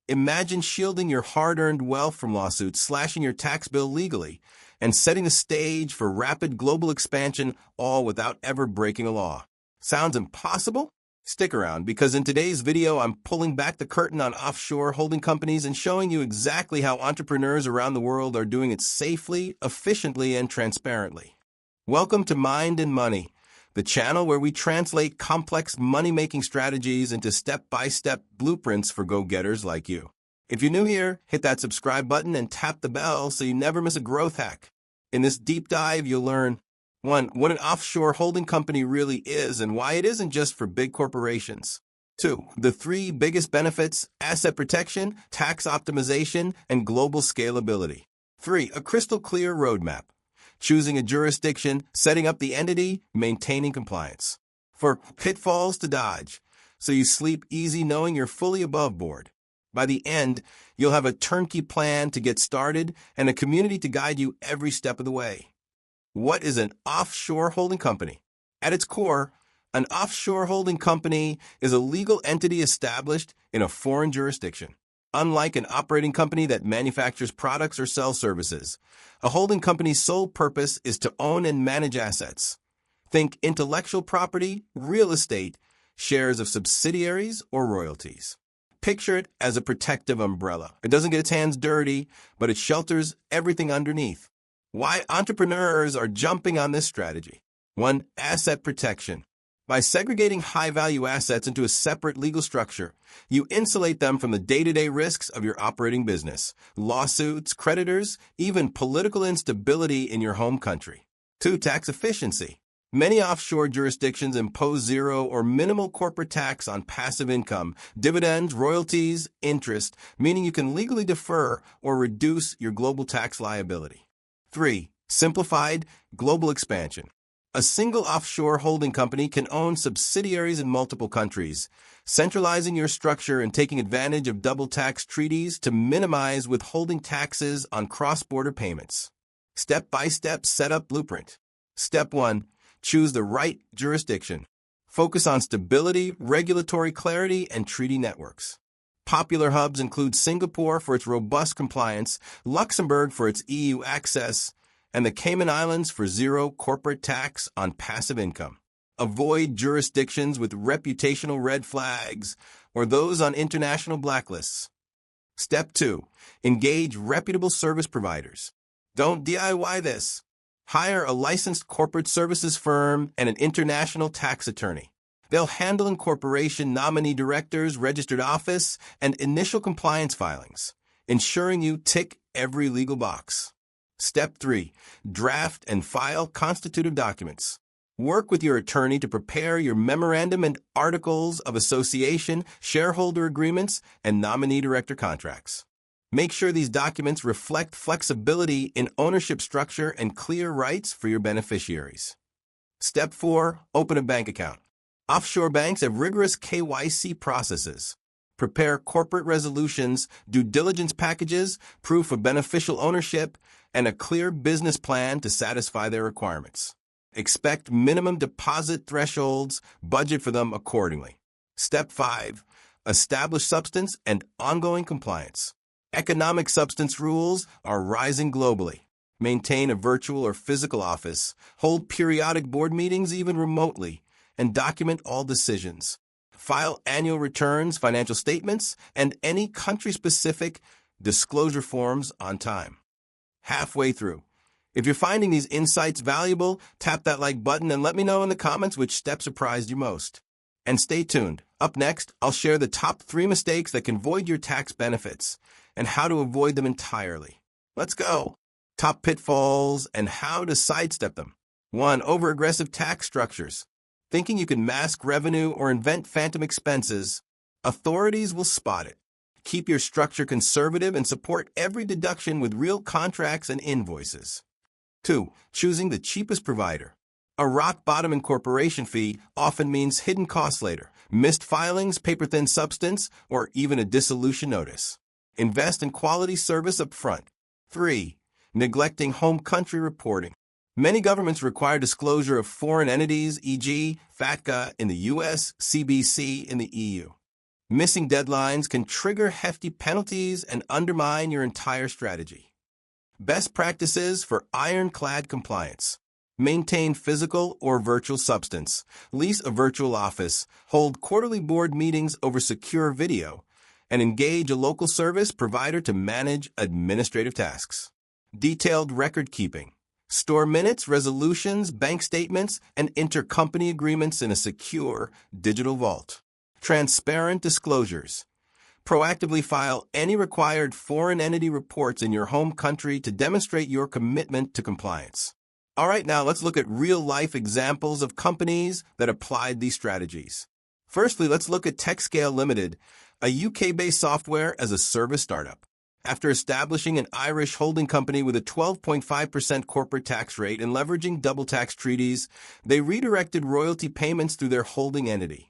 Imagine shielding your hard-earned wealth from lawsuits, slashing your tax bill legally, and setting the stage for rapid global expansion, all without ever breaking a law. Sounds impossible? Stick around, because in today's video, I'm pulling back the curtain on offshore holding companies and showing you exactly how entrepreneurs around the world are doing it safely, efficiently, and transparently. Welcome to Mind and Money, the channel where we translate complex money-making strategies into step-by-step blueprints for go-getters like you. If you're new here, hit that subscribe button and tap the bell so you never miss a growth hack. In this deep dive, you'll learn 1. What an offshore holding company really is and why it isn't just for big corporations. 2. The 3 biggest benefits: asset protection, tax optimization, and global scalability. 3. A crystal clear roadmap: choosing a jurisdiction, setting up the entity, maintaining compliance. 4. Pitfalls to dodge, so you sleep easy knowing you're fully above board. By the end, you'll have a turnkey plan to get started and a community to guide you every step of the way. What is an offshore holding company? At its core, an offshore holding company is a legal entity established in a foreign jurisdiction. Unlike an operating company that manufactures products or sells services, a holding company's sole purpose is to own and manage assets. Think intellectual property, real estate, shares of subsidiaries, or royalties. Picture it as a protective umbrella. It doesn't get its hands dirty, but it shelters everything underneath. Why entrepreneurs are jumping on this strategy? 1. Asset protection. By segregating high-value assets into a separate legal structure, you insulate them from the day-to-day risks of your operating business, lawsuits, creditors, even political instability in your home country. 2. Tax efficiency. Many offshore jurisdictions impose zero or minimal corporate tax on passive income, dividends, royalties, interest, meaning you can legally defer or reduce your global tax liability. 3. Simplified global expansion. A single offshore holding company can own subsidiaries in multiple countries, centralizing your structure and taking advantage of double tax treaties to minimize withholding taxes on cross-border payments. Step-by-step setup blueprint. Step 1. Choose the right jurisdiction. Focus on stability, regulatory clarity, and treaty networks. Popular hubs include Singapore for its robust compliance, Luxembourg for its EU access, and the Cayman Islands for zero corporate tax on passive income. Avoid jurisdictions with reputational red flags or those on international blacklists. Step 2. Engage reputable service providers. Don't DIY this. Hire a licensed corporate services firm and an international tax attorney. They'll handle incorporation, nominee directors, registered office, and initial compliance filings, ensuring you tick every legal box. Step 3. Draft and file constitutive documents. Work with your attorney to prepare your memorandum and articles of association, shareholder agreements, and nominee director contracts. Make sure these documents reflect flexibility in ownership structure and clear rights for your beneficiaries. Step 4. Open a bank account. Offshore banks have rigorous KYC processes. Prepare corporate resolutions, due diligence packages, proof of beneficial ownership, and a clear business plan to satisfy their requirements. Expect minimum deposit thresholds, budget for them accordingly. Step 5. Establish substance and ongoing compliance. Economic substance rules are rising globally. Maintain a virtual or physical office, hold periodic board meetings even remotely, and document all decisions. File annual returns, financial statements, and any country-specific disclosure forms on time. Halfway through. If you're finding these insights valuable, tap that like button and let me know in the comments which step surprised you most. And stay tuned. Up next, I'll share the top 3 mistakes that can void your tax benefits and how to avoid them entirely. Let's go. Top pitfalls and how to sidestep them. 1. Over-aggressive tax structures. Thinking you can mask revenue or invent phantom expenses, authorities will spot it. Keep your structure conservative and support every deduction with real contracts and invoices. 2. Choosing the cheapest provider. A rock-bottom incorporation fee often means hidden costs later, missed filings, paper-thin substance, or even a dissolution notice. Invest in quality service up front. 3. Neglecting home country reporting. Many governments require disclosure of foreign entities, e.g., FATCA in the U.S., CBC in the EU. Missing deadlines can trigger hefty penalties and undermine your entire strategy. Best practices for ironclad compliance. Maintain physical or virtual substance. Lease a virtual office. Hold quarterly board meetings over secure video. And engage a local service provider to manage administrative tasks. Detailed record keeping. Store minutes, resolutions, bank statements, and intercompany agreements in a secure digital vault. Transparent disclosures. Proactively file any required foreign entity reports in your home country to demonstrate your commitment to compliance. All right, now let's look at real-life examples of companies that applied these strategies. Firstly, let's look at TechScale Limited, a UK-based software as a service startup. After establishing an Irish holding company with a 12.5% corporate tax rate and leveraging double tax treaties, they redirected royalty payments through their holding entity,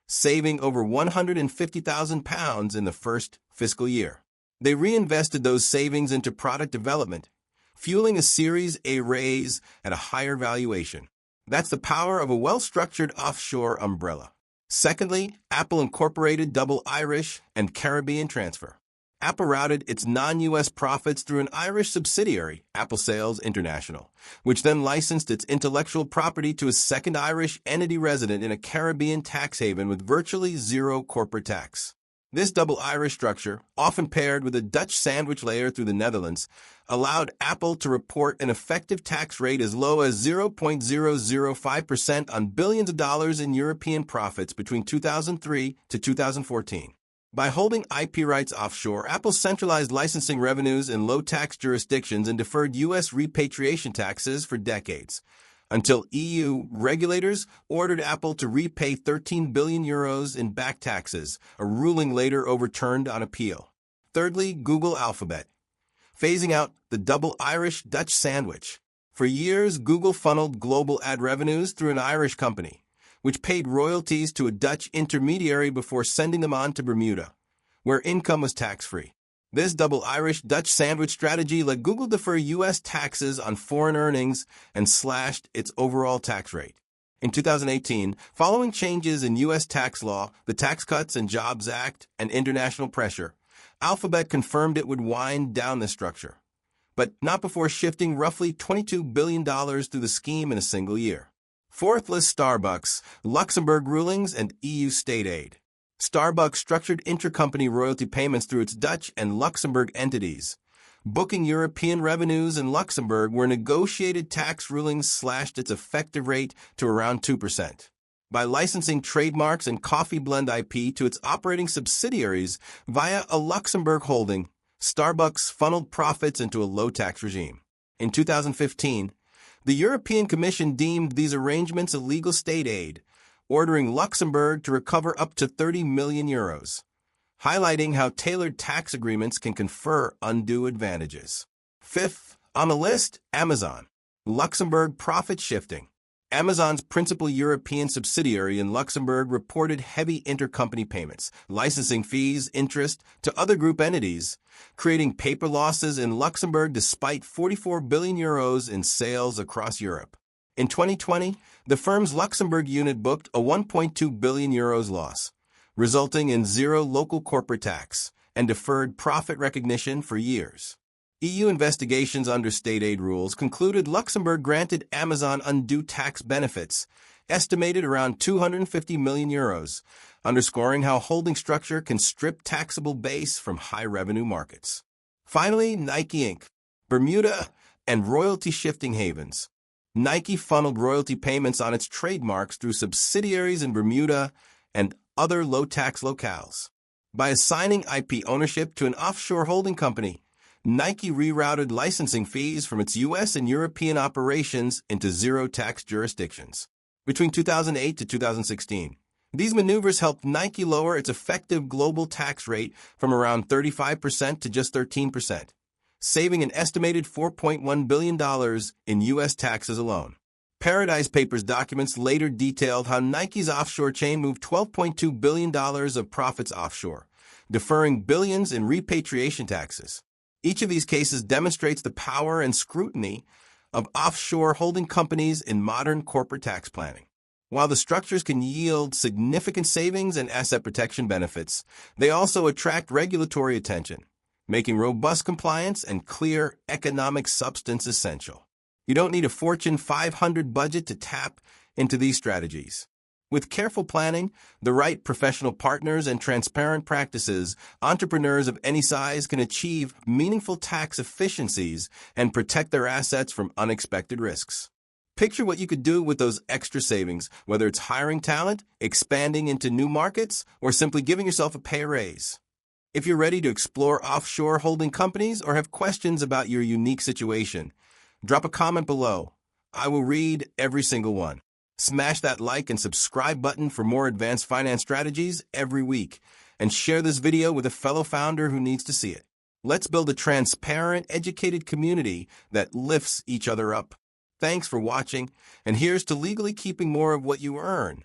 saving over £150,000 in the first fiscal year. They reinvested those savings into product development, fueling a Series A raise at a higher valuation. That's the power of a well-structured offshore umbrella. Secondly, Apple incorporated double Irish and Caribbean transfer. Apple routed its non-U.S. profits through an Irish subsidiary, Apple Sales International, which then licensed its intellectual property to a second Irish entity resident in a Caribbean tax haven with virtually zero corporate tax. This double Irish structure, often paired with a Dutch sandwich layer through the Netherlands, allowed Apple to report an effective tax rate as low as 0.005% on billions of dollars in European profits between 2003 to 2014. By holding IP rights offshore, Apple centralized licensing revenues in low-tax jurisdictions and deferred U.S. repatriation taxes for decades, until EU regulators ordered Apple to repay 13 billion euros in back taxes, a ruling later overturned on appeal. Thirdly, Google Alphabet, phasing out the double Irish-Dutch sandwich. For years, Google funneled global ad revenues through an Irish company, which paid royalties to a Dutch intermediary before sending them on to Bermuda, where income was tax-free. This double Irish-Dutch sandwich strategy let Google defer U.S. taxes on foreign earnings and slashed its overall tax rate. In 2018, following changes in U.S. tax law, the Tax Cuts and Jobs Act, and international pressure, Alphabet confirmed it would wind down this structure, but not before shifting roughly $22 billion through the scheme in a single year. Fourth, list Starbucks, Luxembourg rulings, and EU state aid. Starbucks structured intercompany royalty payments through its Dutch and Luxembourg entities. Booking European revenues in Luxembourg, where negotiated tax rulings slashed its effective rate to around 2%. By licensing trademarks and coffee blend IP to its operating subsidiaries via a Luxembourg holding, Starbucks funneled profits into a low-tax regime. In 2015, the European Commission deemed these arrangements illegal state aid, ordering Luxembourg to recover up to 30 million euros, highlighting how tailored tax agreements can confer undue advantages. Fifth, on the list, Amazon. Luxembourg profit shifting. Amazon's principal European subsidiary in Luxembourg reported heavy intercompany payments, licensing fees, interest to other group entities, creating paper losses in Luxembourg despite 44 billion euros in sales across Europe. In 2020, the firm's Luxembourg unit booked a 1.2 billion euros loss, resulting in zero local corporate tax and deferred profit recognition for years. EU investigations under state aid rules concluded Luxembourg granted Amazon undue tax benefits, estimated around 250 million euros, underscoring how holding structure can strip taxable base from high-revenue markets. Finally, Nike Inc., Bermuda, and royalty shifting havens. Nike funneled royalty payments on its trademarks through subsidiaries in Bermuda and other low-tax locales. By assigning IP ownership to an offshore holding company, Nike rerouted licensing fees from its U.S. and European operations into zero-tax jurisdictions. Between 2008 to 2016, these maneuvers helped Nike lower its effective global tax rate from around 35% to just 13%. Saving an estimated $4.1 billion in U.S. taxes alone. Paradise Papers documents later detailed how Nike's offshore chain moved $12.2 billion of profits offshore, deferring billions in repatriation taxes. Each of these cases demonstrates the power and scrutiny of offshore holding companies in modern corporate tax planning. While the structures can yield significant savings and asset protection benefits, they also attract regulatory attention, making robust compliance and clear economic substance essential. You don't need a Fortune 500 budget to tap into these strategies. With careful planning, the right professional partners, and transparent practices, entrepreneurs of any size can achieve meaningful tax efficiencies and protect their assets from unexpected risks. Picture what you could do with those extra savings, whether it's hiring talent, expanding into new markets, or simply giving yourself a pay raise. If you're ready to explore offshore holding companies or have questions about your unique situation, drop a comment below. I will read every single one. Smash that like and subscribe button for more advanced finance strategies every week, and share this video with a fellow founder who needs to see it. Let's build a transparent, educated community that lifts each other up. Thanks for watching, and here's to legally keeping more of what you earn.